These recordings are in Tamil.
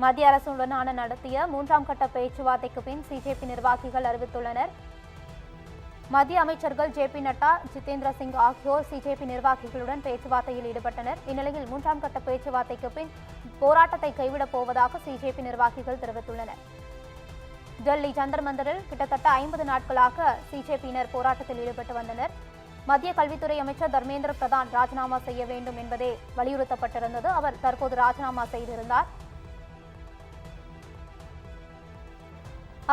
மத்திய அரசுடனான நடத்திய 3ஆம் கட்ட பேச்சுவார்த்தைக்கு பின் சிஜேபி நிர்வாகிகள் அறிவித்துள்ளனர். மத்திய அமைச்சர்கள் ஜே.பி. நட்டா, ஜிதேந்திர சிங் ஆகியோர் சிஜேபி நிர்வாகிகளுடன் பேச்சுவார்த்தையில் ஈடுபட்டனர். இந்நிலையில் 3ஆம் கட்ட பேச்சுவார்த்தைக்கு பின் போராட்டத்தை கைவிடப் போவதாக சிஜேபி நிர்வாகிகள் தெரிவித்துள்ளனர். டெல்லி ஜந்தர் மந்தரில் கிட்டத்தட்ட 50 நாட்களாக சிஜேபியினர் போராட்டத்தில் ஈடுபட்டு வந்தனர். மத்திய கல்வித்துறை அமைச்சர் தர்மேந்திர பிரதான் ராஜினாமா செய்ய வேண்டும் என்பதே வலியுறுத்தப்பட்டிருந்தது. அவர் தற்போது ராஜினாமா செய்திருந்தார்.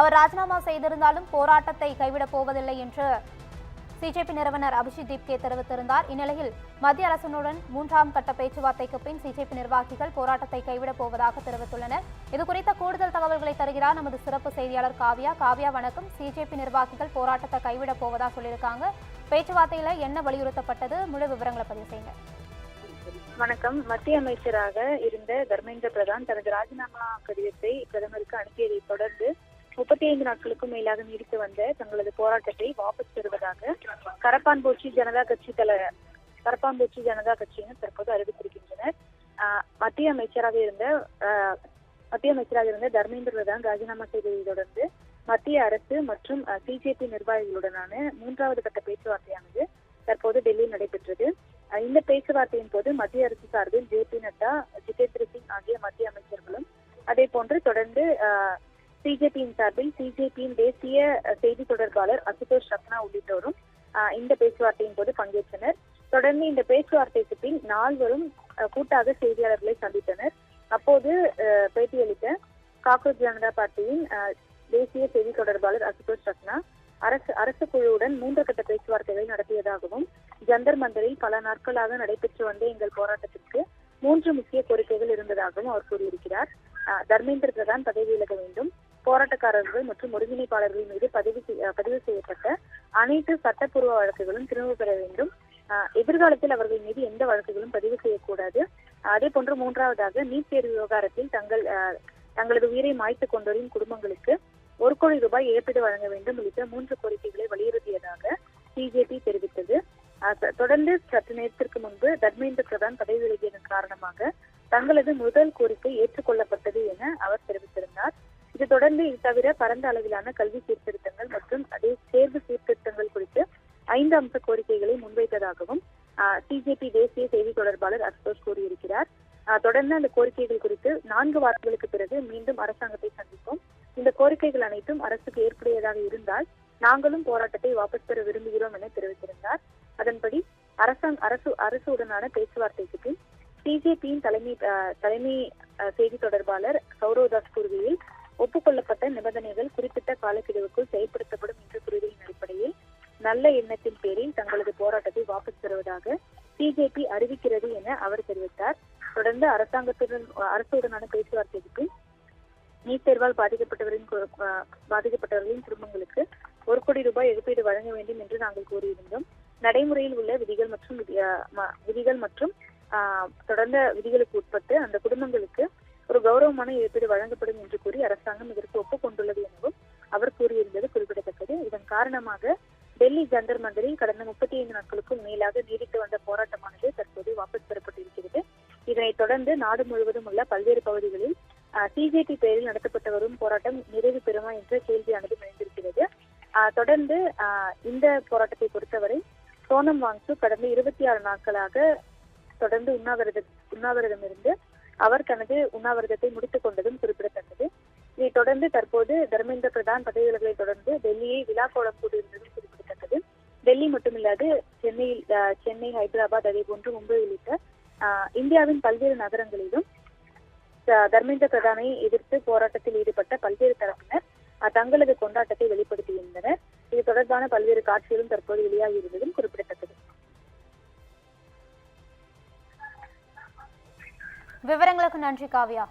அவர் ராஜினாமா செய்திருந்தாலும் போராட்டத்தை கைவிடப் போவதில்லை என்று சிஜேபி நிறுவனர் அபிஷித் தீப்கே தெரிவித்திருந்தார். இந்நிலையில் மத்திய அரசுடன் 3ஆம் கட்ட பேச்சுவார்த்தைக்கு பின் சிஜேபி நிர்வாகிகள் போராட்டத்தை கைவிடப் போவதாக தெரிவித்துள்ளனர். இதுகுறித்த கூடுதல் தகவல்களை தருகிறார் நமது சிறப்பு செய்தியாளர் காவ்யா. காவ்யா, வணக்கம். சிஜேபி நிர்வாகிகள் போராட்டத்தை கைவிடப் போவதா சொல்லியிருக்காங்க. பேச்சுவார்த்தையில என்ன வலியுறுத்தப்பட்டது? முழு விவரங்களை பதிவு செய்யுங்க. வணக்கம். மத்திய அமைச்சராக இருந்த தர்மேந்திர பிரதான் தனது ராஜினாமா கடிதத்தை பிரதமருக்கு அனுப்பியதை தொடர்ந்து 35 நாட்களுக்கும் மேலாக நீடித்து வந்த தங்களது போராட்டத்தை வாபஸ் பெறுவதாக கரப்பான்பூச்சி ஜனதா கட்சியினர் தற்போது அறிவித்திருக்கின்றனர். மத்திய அமைச்சராக இருந்த தர்மேந்திர பிரதான் ராஜினாமா செய்ததை தொடர்ந்து மத்திய அரசு மற்றும் சிஜேபி நிர்வாகிகளுடனான 3வது கட்ட பேச்சுவார்த்தையானது தற்போது டெல்லியில் நடைபெற்றது. இந்த பேச்சுவார்த்தையின் போது மத்திய அரசு சார்பில் ஜே.பி. நட்டா, ஜிதேந்திர சிங் ஆகிய மத்திய அமைச்சர்களும், அதே போன்று தொடர்ந்து சிஜேபியின் சார்பில் சிஜேபியின் தேசிய செய்தி தொடர்பாளர் அசுதோஷ் ரத்னா உள்ளிட்டோரும் இந்த பேச்சுவார்த்தையின் போது பங்கேற்றனர். தொடர்ந்து இந்த பேச்சுவார்த்தைக்கு பின் நால்வரும் கூட்டாக செய்தியாளர்களை சந்தித்தனர். அப்போது பேட்டியளித்த காக்ரோச் ஜனதா பார்ட்டியின் தேசிய செய்தி தொடர்பாளர் அசுதோஷ் ரத்னா அரசு குழுவுடன் 3 கட்ட பேச்சுவார்த்தைகளை நடத்தியதாகவும், ஜந்தர் மந்தரில் பல நாட்களாக நடைபெற்று வந்த எங்கள் போராட்டத்திற்கு 3 முக்கிய கோரிக்கைகள் இருந்ததாகவும் அவர் கூறியிருக்கிறார். தர்மேந்திர பிரதான் பதவி விலக வேண்டும், போராட்டக்காரர்கள் மற்றும் ஒருங்கிணைப்பாளர்கள் மீது பதிவு செய்யப்பட்ட அனைத்து சட்டப்பூர்வ வழக்குகளும் திரும்ப பெற வேண்டும், எதிர்காலத்தில் அவர்கள் மீது எந்த வழக்குகளும் பதிவு செய்யக்கூடாது, அதே போன்று 3வதாக நீட் தேர்வு விவகாரத்தில் தங்களது உயிரை மாய்த்து கொண்டோரின் குடும்பங்களுக்கு 1 கோடி ரூபாய் இழப்பீடு வழங்க வேண்டும் உள்ளிட்ட 3 கோரிக்கைகளை வலியுறுத்தியதாக சிஜேபி தெரிவித்தது. தொடர்ந்து சற்று நேரத்திற்கு முன்பு தர்மேந்திர பிரதான் பதவி விலகியதன் காரணமாக தங்களது முதல் கோரிக்கை ஏற்றுக்கொள்ளப்பட்டது என அவர் தெரிவித்திருந்தார். இது தொடர்ந்து இது தவிர பரந்த அளவிலான கல்வி சீர்திருத்தங்கள் மற்றும் தேர்வு சீர்திருத்தங்கள் குறித்து 5 அம்ச கோரிக்கைகளை முன்வைத்ததாகவும் சிஜேபி தேசிய செய்தி தொடர்பாளர் அசுதோஷ் கூறியிருக்கிறார். தொடர்ந்து அந்த கோரிக்கைகள் குறித்து 4 வாரங்களுக்கு பிறகு மீண்டும் அரசாங்கத்தை சந்திப்போம். இந்த கோரிக்கைகள் அனைத்தும் அரசுக்கு ஏற்புடையதாக இருந்தால் நாங்களும் போராட்டத்தை வாபஸ் பெற விரும்புகிறோம் என தெரிவித்திருந்தார். அதன்படி அரசுடனான பேச்சுவார்த்தைக்கு பின் சிஜேபியின் தலைமை செய்தி தொடர்பாளர் சௌரவ்தாஸ் கூறுகையில், ஒப்புக்கொள்ளப்பட்ட நிபந்தனைகள் குறிப்பிட்ட காலக்கெடுவுக்குள் செயல்படுத்தப்படும் என்ற புரிதலின் அடிப்படையில் நல்ல எண்ணத்தின் பேரில் தங்களது போராட்டத்தை வாபஸ் பெறுவதாக சிஜேபி அறிவிக்கிறது என அவர் தெரிவித்தார். தொடர்ந்து அரசுடனான பேச்சுவார்த்தைக்கு பின் நீட் தேர்வால் பாதிக்கப்பட்டவர்களின் குடும்பங்களுக்கு 1 கோடி ரூபாய் இழப்பீடு வழங்க வேண்டும் என்று நாங்கள் கூறியிருந்தோம். நடைமுறையில் உள்ள விதிகள் மற்றும் தொடர்ந்த விதிகளுக்கு உட்பட்டு அந்த குடும்பங்களுக்கு ஒரு கௌரவமான இழப்பீடு வழங்கப்படும் என்று கூறி அரசாங்கம் இதற்கு ஒப்புக்கொண்டுள்ளது எனவும் அவர் கூறியிருந்தது குறிப்பிடத்தக்கது. இதன் காரணமாக டெல்லி ஜந்தர் மந்தரில் கடந்த 35 நாட்களுக்கும் மேலாக நீடித்து வந்த போராட்டமானது தற்போது வாபஸ் பெறப்பட்டிருக்கிறது. இதனைத் தொடர்ந்து நாடு முழுவதும் உள்ள பல்வேறு பகுதிகளில் சிஜேபி பெயரில் நடத்தப்பட்டு வரும் போராட்டம் நிறைவு பெறுமா என்ற கேள்வியானது எழுந்திருக்கிறது. தொடர்ந்து இந்த போராட்டத்தை பொறுத்தவரை சோனம் வாங்சு கடந்த 26 நாட்களாக தொடர்ந்து உண்ணாவிரதம் இருந்து அவர் தனது உண்ணாவிரதத்தை முடித்துக் கொண்டதும் குறிப்பிடத்தக்கது. இதைத் தொடர்ந்து தற்போது தர்மேந்திர பிரதான் பதவி விலகலை தொடர்ந்து டெல்லியை விழாக்கோலம் கூட்டியிருந்ததும் குறிப்பிடத்தக்கது. டெல்லி மட்டுமில்லாது சென்னை, ஹைதராபாத், அதே போன்று மும்பை உள்ளிட்ட இந்தியாவின் பல்வேறு நகரங்களிலும் தர்மேந்திர பிரதானை எதிர்த்து போராட்டத்தில் ஈடுபட்ட பல்வேறு தரப்பினர் தங்களது கொண்டாட்டத்தை வெளிப்படுத்தியிருந்தனர். இது தொடர்பான பல்வேறு காட்சிகளும் தற்போது வெளியாகி இருந்ததும் குறிப்பிடத்தக்கது. விவரங்களுக்கு நன்றி காவ்யா.